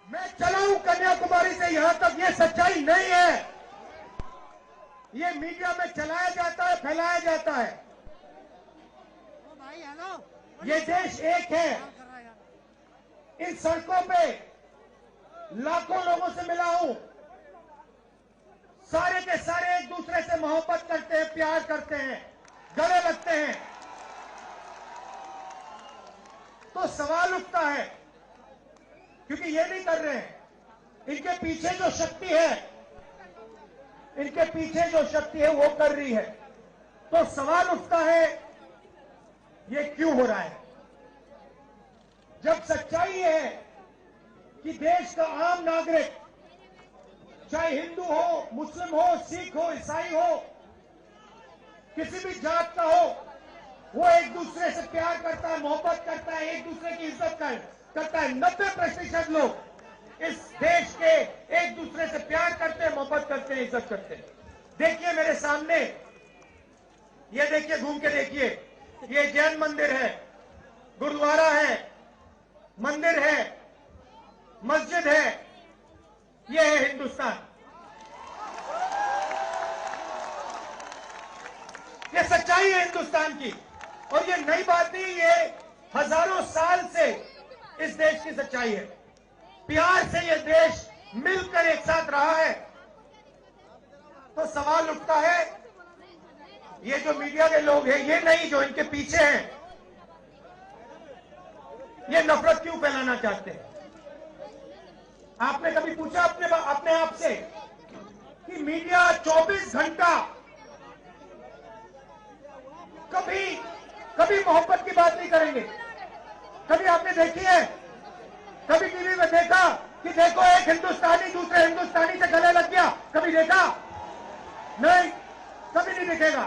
मैं चला हूं कन्याकुमारी से यहां तक, ये सच्चाई नहीं है। ये मीडिया में चलाया जाता है, फैलाया जाता है। ये देश एक है। इन सड़कों पे लाखों लोगों से मिला हूं, सारे के सारे एक दूसरे से मोहब्बत करते हैं, प्यार करते हैं, गले लगते हैं। तो सवाल उठता है, क्योंकि ये नहीं कर रहे हैं, इनके पीछे जो शक्ति है, इनके पीछे जो शक्ति है वो कर रही है। तो सवाल उठता है, ये क्यों हो रहा है? जब सच्चाई है कि देश का आम नागरिक, चाहे हिंदू हो, मुस्लिम हो, सिख हो, ईसाई हो, किसी भी जात का हो, वो एक दूसरे से प्यार करता है, मोहब्बत करता है, एक दूसरे की इज्जत करता है। 90% लोग इस देश के एक दूसरे से प्यार करते हैं, मोहब्बत करते हैं, इज्जत करते हैं। देखिए मेरे सामने, ये देखिए, घूम के देखिए, ये जैन मंदिर है, गुरुद्वारा है, मंदिर है, मस्जिद है, ये है हिंदुस्तान। ये सच्चाई है हिंदुस्तान की, और ये नई बात नहीं, ये हजारों साल से इस देश की सच्चाई है। प्यार से ये देश मिलकर एक साथ रहा है। तो सवाल उठता है, ये जो मीडिया के लोग हैं, ये नहीं, जो इनके पीछे हैं, ये नफरत क्यों फैलाना चाहते हैं? आपने कभी पूछा अपने आप से कि मीडिया 24 घंटा कभी मोहब्बत की बात नहीं करेंगे? कभी आपने देखी है? कभी टीवी में देखा कि देखो एक हिंदुस्तानी दूसरे हिंदुस्तानी से गले लग गया? कभी देखा? नहीं, कभी नहीं दिखेगा।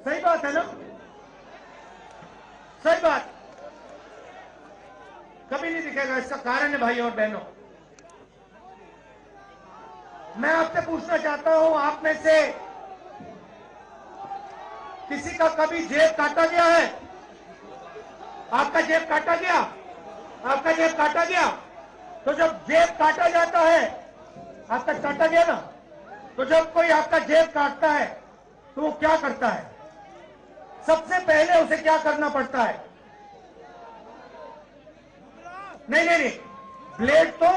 सही बात है ना? सही बात, कभी नहीं दिखेगा। इसका कारण है भाई और बहनों, मैं आपसे पूछना चाहता हूं, आप में से किसी का कभी जेब काटा गया है? आपका जेब काटा गया? आपका जेब काटा गया? तो जब जेब काटा जाता है, आपका काटा गया ना, तो जब कोई आपका जेब काटता है तो वो क्या करता है? सबसे पहले उसे क्या करना पड़ता है? नहीं, ब्लेड तो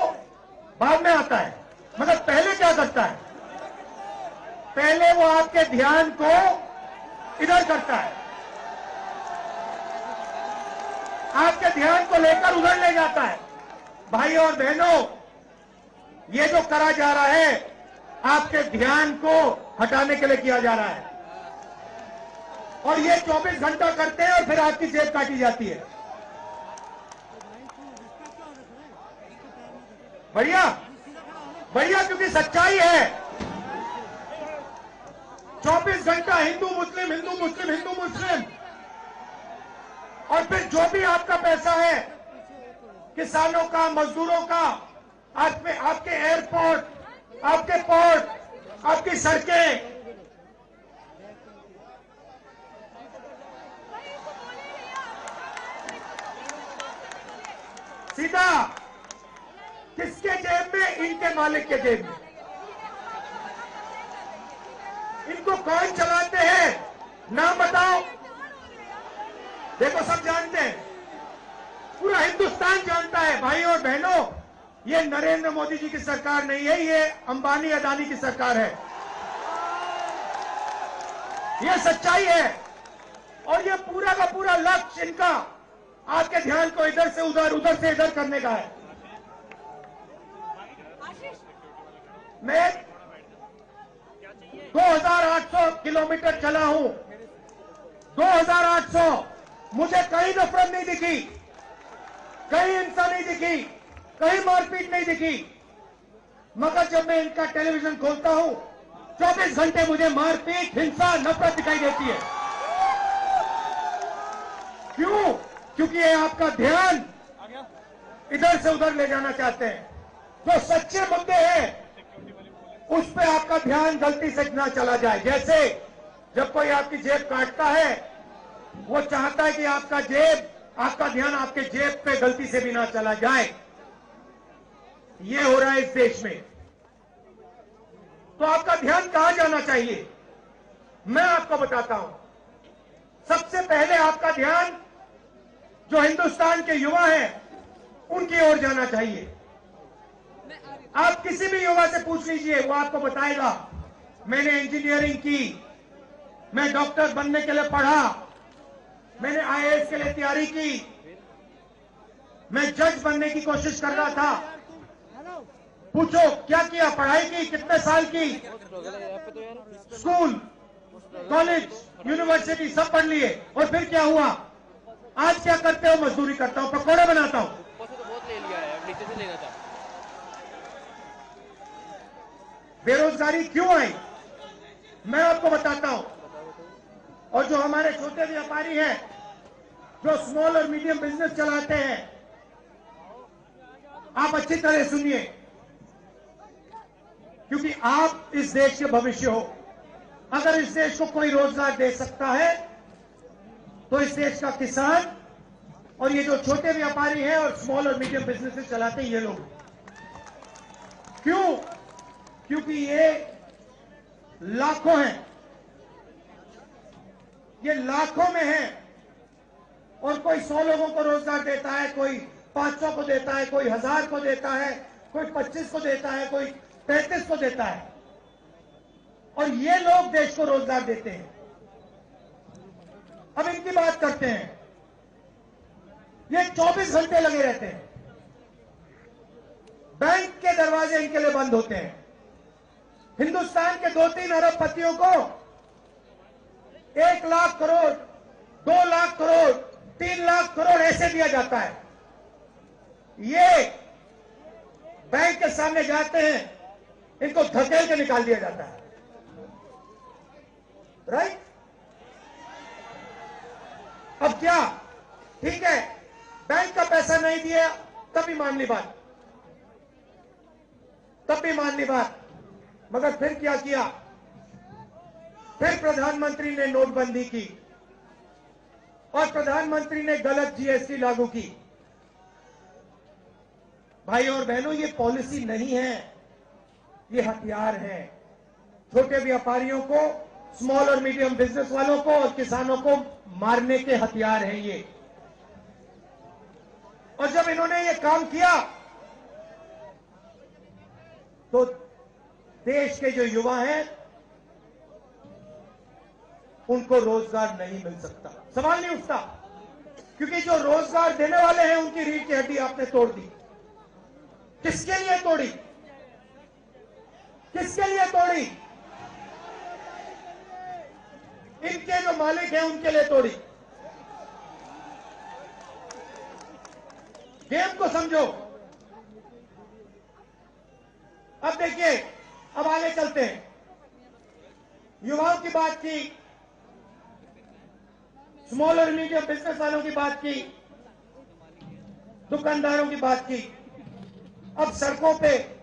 बाद में आता है, मतलब पहले क्या करता है? पहले वो आपके ध्यान को इधर करता है, आपके ध्यान को लेकर उधर ले जाता है। भाई और बहनों, ये जो करा जा रहा है, आपके ध्यान को हटाने के लिए किया जा रहा है, और ये 24 घंटा करते हैं और फिर आपकी जेब काटी जाती है। बढ़िया बढ़िया, क्योंकि सच्चाई है। 24 घंटा हिंदू मुस्लिम, हिंदू मुस्लिम, हिंदू मुस्लिम, और फिर जो भी आपका पैसा है, किसानों का, मजदूरों का, आपके एयरपोर्ट, आपके पोर्ट, आपकी सड़कें, सीधा किसके जेब में? इनके मालिक के जेब में। इनको कौन चलाते हैं? नाम बताओ। देखो, सब जानते हैं, पूरा हिंदुस्तान जानता है। भाई और बहनों, ये नरेंद्र मोदी जी की सरकार नहीं है, ये अंबानी अदानी की सरकार है। ये सच्चाई है, और ये पूरा का पूरा लक्ष्य इनका आपके ध्यान को इधर से उधर, उधर से इधर करने का है। मैं 2800 किलोमीटर चला हूं, 2800, मुझे कहीं नफरत नहीं दिखी, कहीं हिंसा नहीं दिखी, कहीं मारपीट नहीं दिखी। मगर जब मैं इनका टेलीविजन खोलता हूं, 24 घंटे मुझे मारपीट, हिंसा, नफरत दिखाई देती है। क्यों? क्योंकि ये आपका ध्यान इधर से उधर ले जाना चाहते हैं। जो सच्चे मुद्दे हैं उस पे आपका ध्यान गलती से ना चला जाए। जैसे जब कोई आपकी जेब काटता है, वो चाहता है कि आपका जेब आपका ध्यान आपके जेब पे गलती से भी ना चला जाए, ये हो रहा है इस देश में। तो आपका ध्यान कहां जाना चाहिए, मैं आपको बताता हूं। सबसे पहले आपका ध्यान जो हिंदुस्तान के युवा हैं उनकी ओर जाना चाहिए। आप किसी भी युवा से पूछ लीजिए, वो आपको बताएगा मैंने इंजीनियरिंग की, मैं डॉक्टर बनने के लिए पढ़ा, मैंने आईएएस के लिए तैयारी की, मैं जज बनने की कोशिश कर रहा था। पूछो क्या किया, पढ़ाई की, कितने साल की, स्कूल, कॉलेज, यूनिवर्सिटी सब पढ़ लिए, और फिर क्या हुआ? आज क्या करते हो? मजदूरी करता हूं, पकौड़े बनाता हूं। बेरोजगारी क्यों आई, मैं आपको बताता हूं। और जो हमारे छोटे व्यापारी हैं, जो स्मॉल और मीडियम बिजनेस चलाते हैं, आप अच्छी तरह सुनिए, क्योंकि आप इस देश के भविष्य हो। अगर इस देश को कोई रोजगार दे सकता है तो इस देश का किसान और ये जो छोटे व्यापारी हैं और स्मॉल और मीडियम बिजनेसेस चलाते हैं, ये लोग। क्यों? क्योंकि ये लाखों हैं, ये लाखों में है। और कोई 100 लोगों को रोजगार देता है, कोई 500 को देता है, कोई 1000 को देता है, कोई 25 को देता है, कोई 33 को देता है, और ये लोग देश को रोजगार देते हैं। अब इनकी बात करते हैं। ये 24 घंटे लगे रहते हैं, बैंक के दरवाजे इनके लिए बंद होते हैं। हिंदुस्तान के 2-3 अरबपतियों को 1 लाख करोड़, 2 लाख करोड़, 3 लाख करोड़ ऐसे दिया जाता है। ये बैंक के सामने जाते हैं, इनको धकेल के निकाल दिया जाता है। राइट? अब क्या? ठीक है, बैंक का पैसा नहीं दिया तब भी मान ली बात, तब भी मान ली बात। मगर फिर क्या किया? फिर प्रधानमंत्री ने नोटबंदी की और प्रधानमंत्री ने गलत जीएसटी लागू की। भाई और बहनों, ये पॉलिसी नहीं है, ये हथियार है। छोटे व्यापारियों को, स्मॉल और मीडियम बिजनेस वालों को और किसानों को मारने के हथियार हैं ये। और जब इन्होंने ये काम किया तो देश के जो युवा हैं उनको रोजगार नहीं मिल सकता, सवाल नहीं उठता। क्योंकि जो रोजगार देने वाले हैं उनकी रीढ़ की हड्डी आपने तोड़ दी। किसके लिए तोड़ी? किसके लिए तोड़ी? इनके जो मालिक हैं उनके लिए तोड़ी। गेम को समझो। अब देखिए, अब आगे चलते हैं। युवाओं की बात की, स्मॉल और मीडियम बिजनेस वालों की बात की, दुकानदारों की बात की। अब सड़कों पे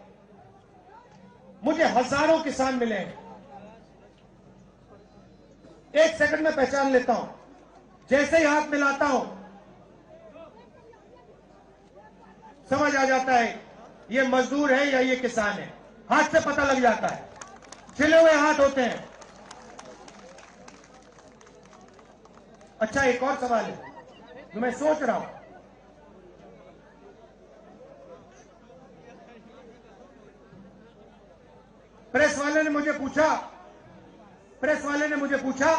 मुझे हजारों किसान मिले हैं। 1 सेकंड में पहचान लेता हूं, जैसे ही हाथ मिलाता हूं समझ आ जाता है ये मजदूर है या ये किसान है। हाथ से पता लग जाता है, छिले हुए हाथ होते हैं। अच्छा, एक और सवाल है जो मैं सोच रहा हूं। प्रेस वाले ने मुझे पूछा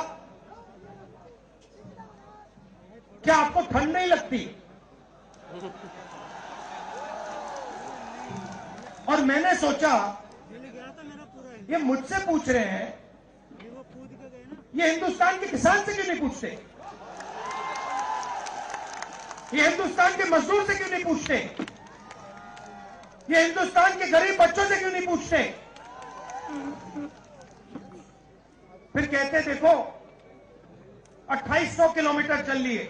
क्या आपको ठंड नहीं लगती? और मैंने सोचा ये मुझसे पूछ रहे हैं, ये हिंदुस्तान के किसान से क्यों नहीं पूछते? ये हिंदुस्तान के मजदूर से क्यों नहीं पूछते? ये हिंदुस्तान के गरीब बच्चों से क्यों नहीं पूछते? फिर कहते देखो 2800 किलोमीटर चल लिए,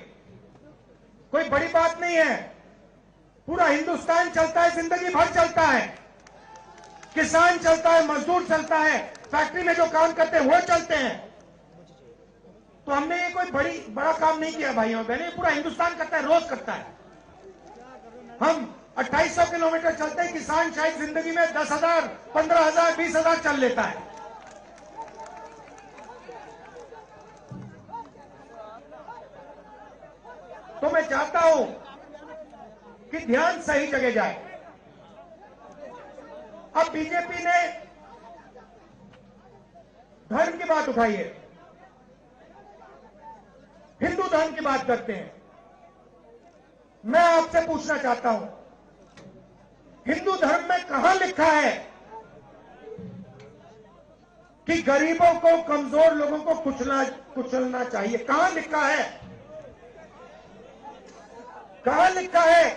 कोई बड़ी बात नहीं है। पूरा हिंदुस्तान चलता है, जिंदगी भर चलता है। किसान चलता है, मजदूर चलता है, फैक्ट्री में जो काम करते हैं वो चलते हैं। तो हमने ये कोई बड़ा काम नहीं किया भाइयों बहनों, पूरा हिंदुस्तान करता है, रोज करता है। हम 2800 किलोमीटर चलते हैं, किसान शायद जिंदगी में 10,000, 15,000, 20,000 चल लेता है। तो मैं चाहता हूं कि ध्यान सही जगह जाए। अब बीजेपी ने धर्म की बात उठाई है, हिंदू धर्म की बात करते हैं। मैं आपसे पूछना चाहता हूं, हिंदू धर्म में कहां लिखा है कि गरीबों को, कमजोर लोगों को कुचलना चाहिए? कहां लिखा है? कहां लिखा है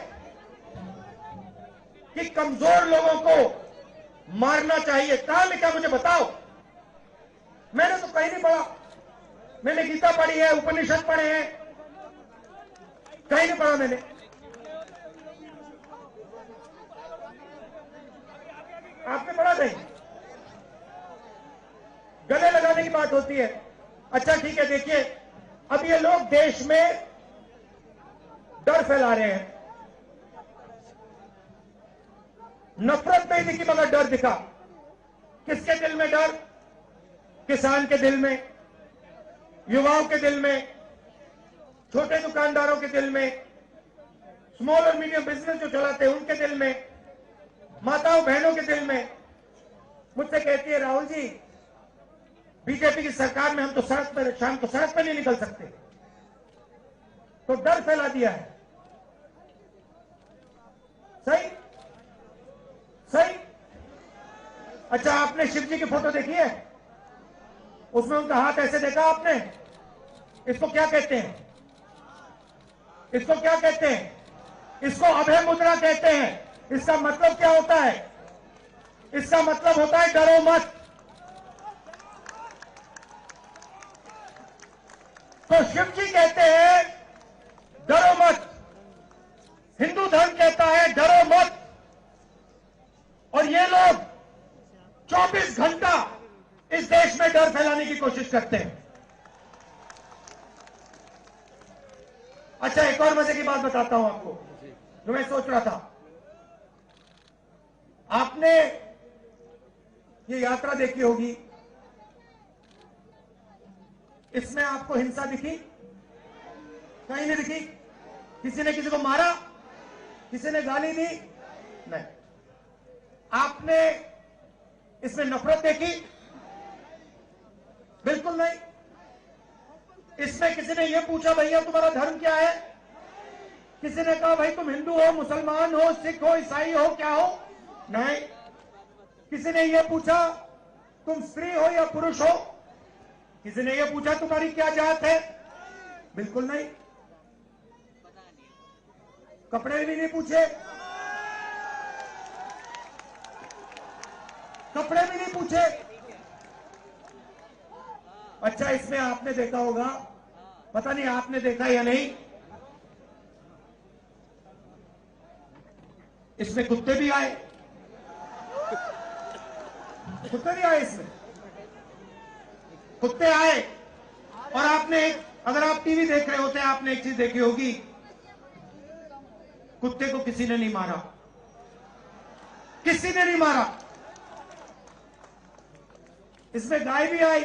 कि कमजोर लोगों को मारना चाहिए? कहां लिखा, मुझे बताओ। मैंने तो कहीं नहीं पढ़ा। मैंने गीता पढ़ी है, उपनिषद पढ़े हैं, कहीं नहीं पढ़ा मैंने। आपने पढ़ा नहीं? गले लगाने की बात होती है। अच्छा ठीक है, देखिए अब ये लोग देश में डर फैला रहे हैं। नफरत नहीं दिखी मगर डर दिखा। किसके दिल में डर? किसान के दिल में, युवाओं के दिल में, छोटे दुकानदारों के दिल में, स्मॉल और मीडियम बिजनेस जो चलाते हैं उनके दिल में, माताओं बहनों के दिल में। मुझसे कहती है, राहुल जी बीजेपी की सरकार में हम तो सड़क पर, शाम को सड़क पर नहीं निकल सकते। तो डर फैला दिया है। सही सही। अच्छा, आपने शिव जी की फोटो देखी है? उसमें उनका हाथ ऐसे देखा आपने? इसको क्या कहते हैं? इसको क्या कहते हैं? इसको अभय मुद्रा कहते हैं। इसका मतलब क्या होता है? इसका मतलब होता है डरो मत। तो शिव जी कहते हैं डरो मत, हिंदू धर्म कहता है डरो मत, और ये लोग 24 घंटा इस देश में डर फैलाने की कोशिश करते हैं। अच्छा, एक और मजे की बात बताता हूं आपको जो मैं सोच रहा था। आपने ये यात्रा देखी होगी, इसमें आपको हिंसा दिखी? कहीं नहीं दिखी। किसी ने किसी को मारा? किसी ने गाली दी? नहीं। आपने इसमें नफरत देखी? बिल्कुल नहीं। इसमें किसी ने यह पूछा भैया तुम्हारा धर्म क्या है? किसी ने कहा भाई तुम हिंदू हो, मुसलमान हो, सिख हो, ईसाई हो, क्या हो? नहीं। किसी ने यह पूछा तुम स्त्री हो या पुरुष हो? किसी ने यह पूछा तुम्हारी क्या जात है? बिल्कुल नहीं। कपड़े भी नहीं पूछे, कपड़े भी नहीं पूछे। अच्छा, इसमें आपने देखा होगा, पता नहीं आपने देखा या नहीं, इसमें कुत्ते भी आए। कुत्ते भी आए इसमें, कुत्ते आए। और आपने अगर आप टीवी देख रहे होते आपने एक चीज देखी होगी, कुत्ते को किसी ने नहीं मारा, किसी ने नहीं मारा। इसमें गाय भी आई,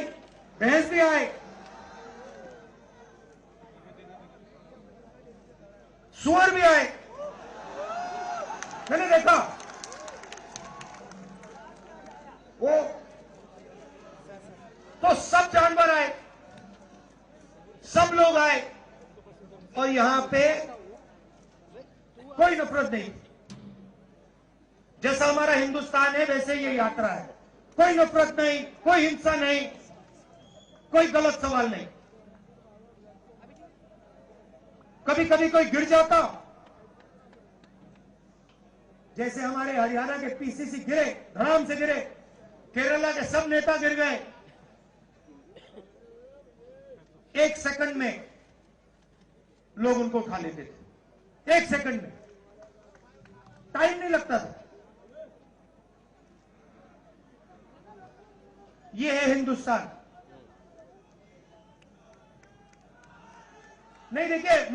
भैंस भी आए, सुअर भी आए। मैंने देखा वो तो सब जानवर आए, सब लोग आए, और यहां पे कोई नफरत नहीं। जैसा हमारा हिंदुस्तान है वैसे ये यात्रा है। कोई नफरत नहीं, कोई हिंसा नहीं, कोई गलत सवाल नहीं। कभी कभी कोई गिर जाता, जैसे हमारे हरियाणा के पीसीसी गिरे, धड़ाम से गिरे, केरला के सब नेता गिर गए। 1 सेकंड में लोग उनको उठा लेते थे, 1 सेकंड में, टाइम नहीं लगता था। ये है हिंदुस्तान। नहीं, देखिए,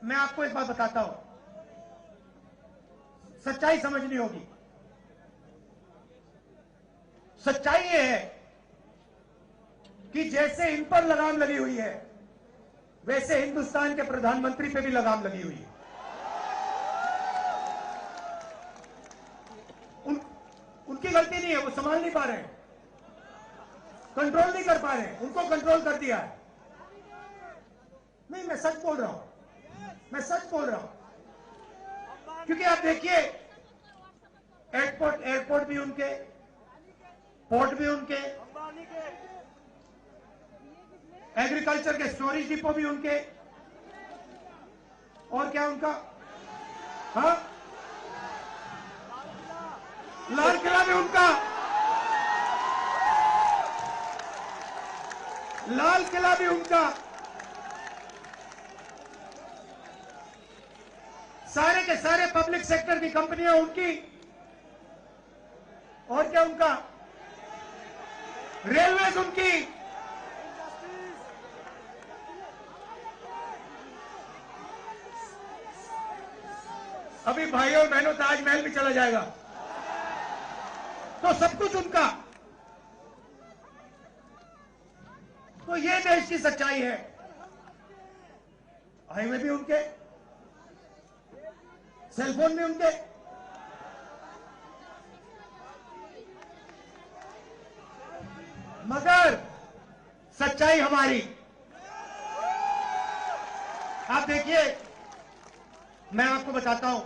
मैं आपको एक बात बताता हूं, सच्चाई समझनी होगी। सच्चाई ये है कि जैसे इन पर लगाम लगी हुई है, वैसे हिंदुस्तान के प्रधानमंत्री पे भी लगाम लगी हुई है। उनकी गलती नहीं है, वो संभाल नहीं पा रहे हैं, कंट्रोल नहीं कर पा रहे हैं, उनको कंट्रोल कर दिया है। नहीं, मैं सच बोल रहा हूं, मैं सच बोल रहा हूं। क्योंकि आप देखिए, एयरपोर्ट भी उनके, पोर्ट भी उनके, एग्रीकल्चर के स्टोरेज डिपो भी उनके, और क्या उनका, हाँ, लाल किला भी उनका, लाल किला भी उनका, सारे के सारे पब्लिक सेक्टर की कंपनियां उनकी, और क्या उनका, रेलवेज उनकी, अभी भाइयों और बहनों ताजमहल भी चला जाएगा, तो सब कुछ उनका। तो ये देश की सच्चाई है। हाईवे भी उनके, सेलफोन भी उनके, मगर सच्चाई हमारी। आप देखिए, मैं आपको बताता हूं,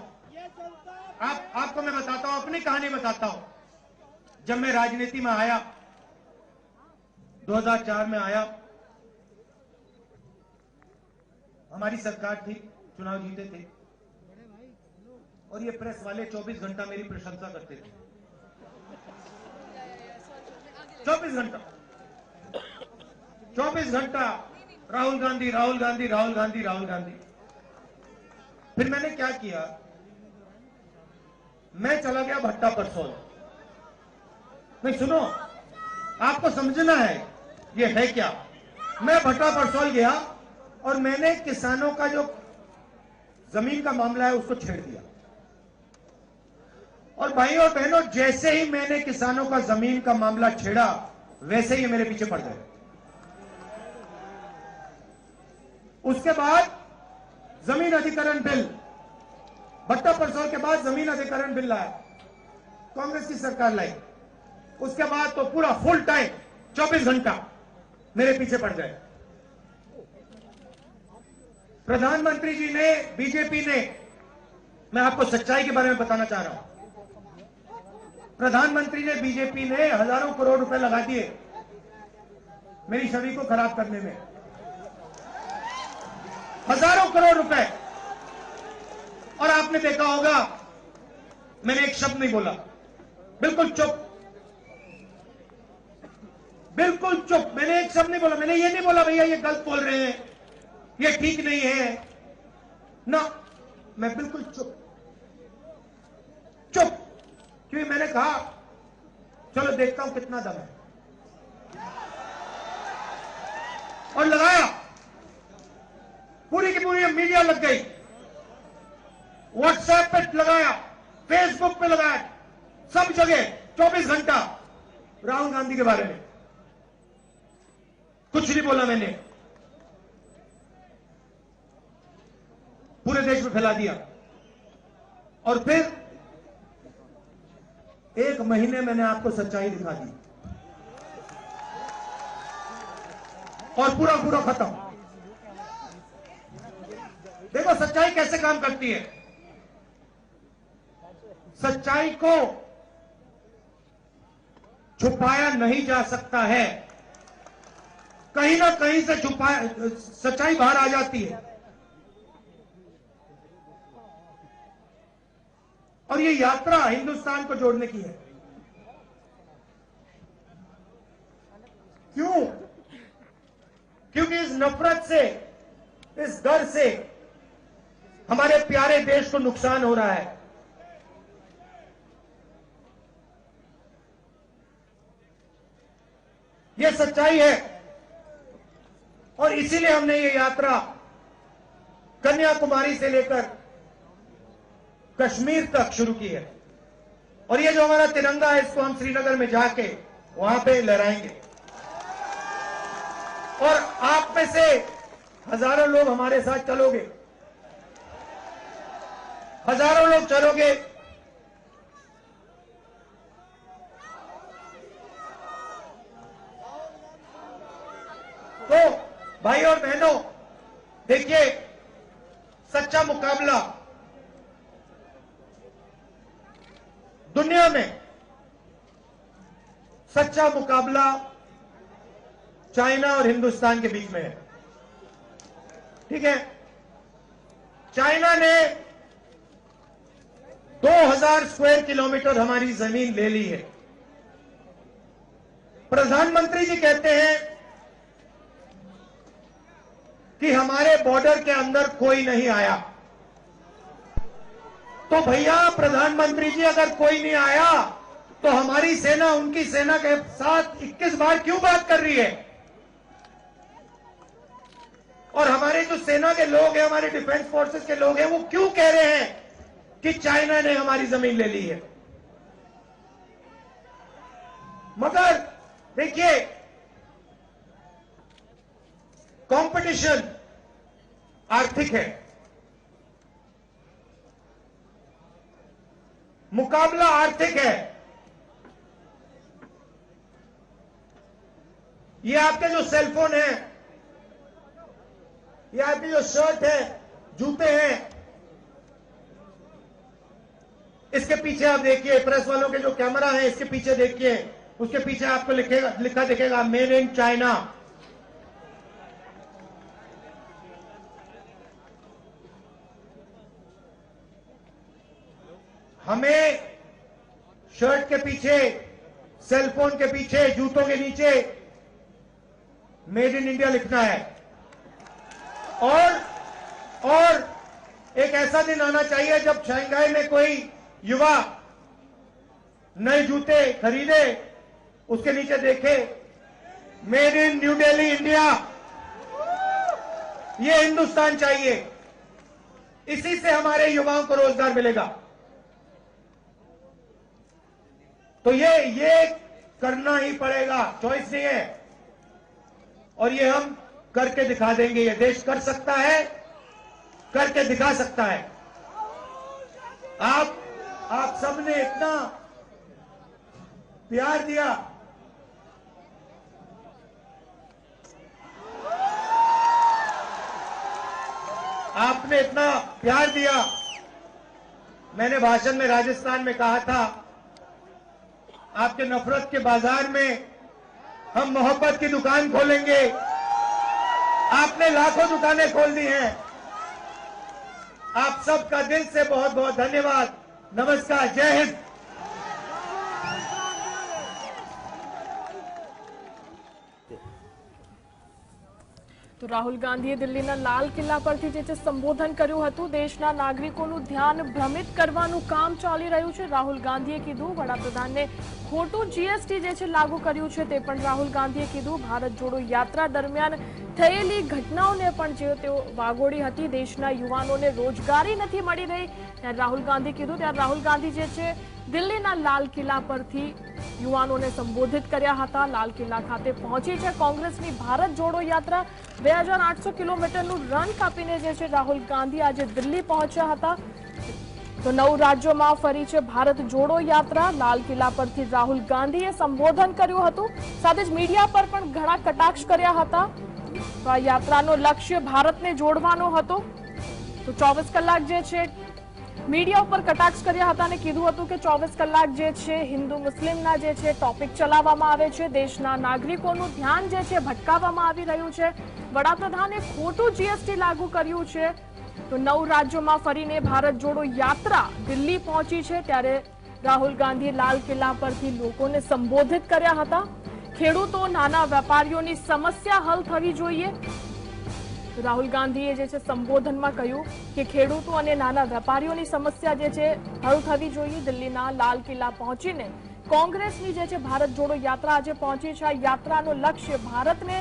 आपको मैं बताता हूं, अपनी कहानी बताता हूं। जब मैं राजनीति में आया, 2004 में आया, हमारी सरकार थी, चुनाव जीते थे, और ये प्रेस वाले 24 घंटा मेरी प्रशंसा करते थे। 24 घंटा, 24 घंटा राहुल गांधी, राहुल गांधी, राहुल गांधी, राहुल गांधी। फिर मैंने क्या किया, मैं चला गया भट्टा परसोल। नहीं, सुनो, आपको समझना है ये है क्या। मैं भट्टा परसोल गया और मैंने किसानों का जो जमीन का मामला है उसको छेड़ दिया। और भाइयों और बहनों, जैसे ही मैंने किसानों का जमीन का मामला छेड़ा, वैसे ही मेरे पीछे पड़ गए। उसके बाद जमीन अधिग्रहण बिल, भट्टा परसोल के बाद जमीन अधिग्रहण बिल लाया, कांग्रेस की सरकार लाई। उसके बाद तो पूरा फुल टाइम 24 घंटा मेरे पीछे पड़ गए। प्रधानमंत्री जी ने, बीजेपी ने, मैं आपको सच्चाई के बारे में बताना चाह रहा हूं, प्रधानमंत्री ने, बीजेपी ने हजारों करोड़ रुपए लगा दिए मेरी छवि को खराब करने में, हजारों करोड़ रुपए। और आपने देखा होगा, मैंने एक शब्द नहीं बोला, बिल्कुल चुप, बिल्कुल चुप, मैंने एक शब्द नहीं बोला। मैंने ये नहीं बोला भैया ये गलत बोल रहे हैं, ये ठीक नहीं है ना, मैं बिल्कुल चुप, चुप, क्योंकि मैंने कहा चलो देखता हूं कितना दम है, और लगाया। पूरी की पूरी मीडिया लग गई, व्हाट्सएप पे लगाया, फेसबुक पे लगाया, सब जगह 24 घंटा राहुल गांधी के बारे में। कुछ नहीं बोला मैंने, पूरे देश में फैला दिया। और फिर एक महीने मैंने आपको सच्चाई दिखा दी, और पूरा पूरा खत्म। देखो सच्चाई कैसे काम करती है। सच्चाई को छुपाया नहीं जा सकता है, कहीं ना कहीं से छुपाया, सच्चाई बाहर आ जाती है। और ये यात्रा हिंदुस्तान को जोड़ने की है। क्यों? क्योंकि इस नफरत से, इस डर से हमारे प्यारे देश को नुकसान हो रहा है। यह सच्चाई है। और इसीलिए हमने ये यात्रा कन्याकुमारी से लेकर कश्मीर तक शुरू की है। और ये जो हमारा तिरंगा है, इसको हम श्रीनगर में जाके वहां पे लहराएंगे। और आप में से हजारों लोग हमारे साथ चलोगे, हजारों लोग चलोगे। तो भाई और बहनों, देखिए, सच्चा मुकाबला दुनिया में, सच्चा मुकाबला चाइना और हिंदुस्तान के बीच में है। ठीक है, चाइना ने 2000 स्क्वायर किलोमीटर हमारी जमीन ले ली है। प्रधानमंत्री जी कहते हैं कि हमारे बॉर्डर के अंदर कोई नहीं आया। तो भैया प्रधानमंत्री जी, अगर कोई नहीं आया तो हमारी सेना उनकी सेना के साथ 21 बार क्यों बात कर रही है? और हमारे जो सेना के लोग हैं, हमारे डिफेंस फोर्सेस के लोग हैं, वो क्यों कह रहे हैं कि चाइना ने हमारी जमीन ले ली है? मगर देखिए, कंपटीशन आर्थिक है, मुकाबला आर्थिक है। ये आपके जो सेलफोन है, ये आपकी जो शर्ट है, जूते हैं, इसके पीछे आप देखिए, प्रेस वालों के जो कैमरा है इसके पीछे देखिए, उसके पीछे आपको लिखा दिखेगा मेड इन चाइना। हमें शर्ट के पीछे, सेलफोन के पीछे, जूतों के नीचे मेड इन इंडिया लिखना है। और एक ऐसा दिन आना चाहिए जब शंघाई में कोई युवा नए जूते खरीदे, उसके नीचे देखे made in new Delhi India. ये हिंदुस्तान चाहिए, इसी से हमारे युवाओं को रोजगार मिलेगा। तो ये करना ही पड़ेगा, चॉइस नहीं है। और ये हम करके दिखा देंगे। ये देश कर सकता है, करके दिखा सकता है। आप सबने इतना प्यार दिया, आपने इतना प्यार दिया। मैंने भाषण में राजस्थान में कहा था, आपके नफरत के बाजार में हम मोहब्बत की दुकान खोलेंगे। आपने लाखों दुकानें खोल दी हैं। आप सबका दिल से बहुत बहुत धन्यवाद। नमस्कार, जय हिंद। તો રાહુલ ગાંધીએ દિલ્હીના લાલ કિલ્લા પરથી જે સંબોધન કર્યું હતું, દેશના નાગરિકોનું ધ્યાન ભ્રમિત કરવાનું કામ ચાલી રહ્યું છે। રાહુલ ગાંધીએ કીધું વડાપ્રધાને ખોટું જીએસટી જે છે લાગુ કર્યું છે તે પણ રાહુલ ગાંધીએ કીધું। ભારત જોડો યાત્રા દરમિયાન થયેલી ઘટનાઓને પણ જે તેઓ વાગોળી હતી। દેશના યુવાનોને રોજગારી નથી મળી રહી ત્યારે રાહુલ ગાંધી કીધું। ત્યારે રાહુલ ગાંધી જે છે દિલ્હીના લાલ કિલ્લા પરથી યુવાનોને સંબોધિત કર્યા હતા। લાલ કિલ્લા ખાતે પહોંચી છે કોંગ્રેસની ભારત જોડો યાત્રા। 2800 કિલોમીટરનું રન કાપીને જે છે રાહુલ ગાંધી આજે દિલ્હી પહોંચ્યા હતા। તો 9 રાજ્યોમાં ફરી છે ભારત જોડો યાત્રા। લાલ કિલ્લા પરથી રાહુલ ગાંધીએ સંબોધન કર્યું હતું, સાથે જ મીડિયા પર પણ ઘણા કટાક્ષ કર્યા હતા। તો આ યાત્રાનો લક્ષ્ય ભારતને જોડવાનો હતો। તો 24 કલાક જે છે मीडिया पर कटाक्ष कर्या हता ने कीधुं हतुं के 24 कलाक जे छे हिंदू मुस्लिमना जे छे टॉपिक चलाववामां आवे छे। देशना नागरिकोनुं ध्यान जे छे भटकाववामां आवी रह्युं छे। वडाप्रधाने खोटुं जीएसटी लागू कर्युं छे। तो 9 राज्योमां फरीने भारत जोड़ो यात्रा दिल्ही पहोंची छे त्यारे राहुल गांधी लाल किल्ला परथी लोकोने संबोधित कर्या हता। खेडूतो नाना वेपारीओनी समस्या हल थवी जोईए। राहुल गांधीए जे छे संबोधनमां कह्युं के खेडूतो अने नाना वेपारीओनी समस्या जे छे हल थवी जोईए। दिल्हीना लाल किल्ला पहोंचीने कोंग्रेसनी जे छे भारत जोड़ो यात्रा आज पहोंची छे। आ यात्रानो लक्ष्य भारतने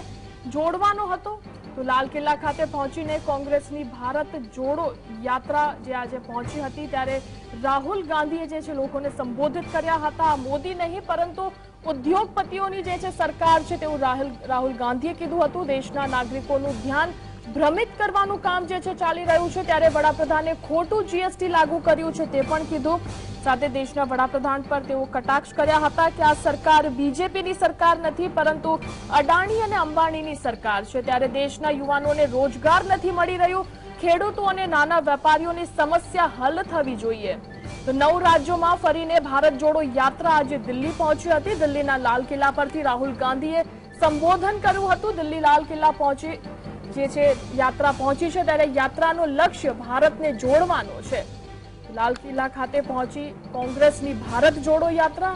जोड़वानो हतो। તો લાલ કિલ્લા ખાતે પહોંચીને કોંગ્રેસની ભારત જોડો યાત્રા જે આજે પહોંચી હતી ત્યારે રાહુલ ગાંધીએ જે છે લોકોને સંબોધિત કર્યા હતા। મોદી નહીં પરંતુ ઉદ્યોગપતિઓની જે છે સરકાર છે તેવું રાહુલ ગાંધીએ કીધું હતું। દેશના નાગરિકોનું ધ્યાન ભ્રમિત કરવાનું કામ જે છે ચાલી રહ્યું છે ત્યારે વડાપ્રધાને ખોટું જીએસટી લાગુ કર્યું છે તે પણ કીધું। સાથે દેશના વડાપ્રધાન પર તેઓ કટાક્ષ કર્યા હતા કે આ સરકાર બીજેપીની સરકાર નથી પરંતુ અડાણી અને અંબાણીની સરકાર છે। ત્યારે દેશના યુવાનોને રોજગાર નથી મળી રહ્યું, ખેડૂતો અને નાના વેપારીઓની સમસ્યા હલ થવી જોઈએ। તો 9 રાજ્યોમાં ફરીને ભારત જોડો યાત્રા આજે દિલ્હી પહોંચી હતી। દિલ્હીના લાલ કિલ્લા પરથી રાહુલ ગાંધીએ સંબોધન કર્યું હતું। દિલ્હી લાલ કિલ્લા પહોંચી જે છે યાત્રા પહોંચી છે ત્યારે યાત્રાનો લક્ષ્ય ભારતને જોડવાનો છે। લાલ કિલ્લા ખાતે પહોંચી કોંગ્રેસની ભારત જોડો યાત્રા।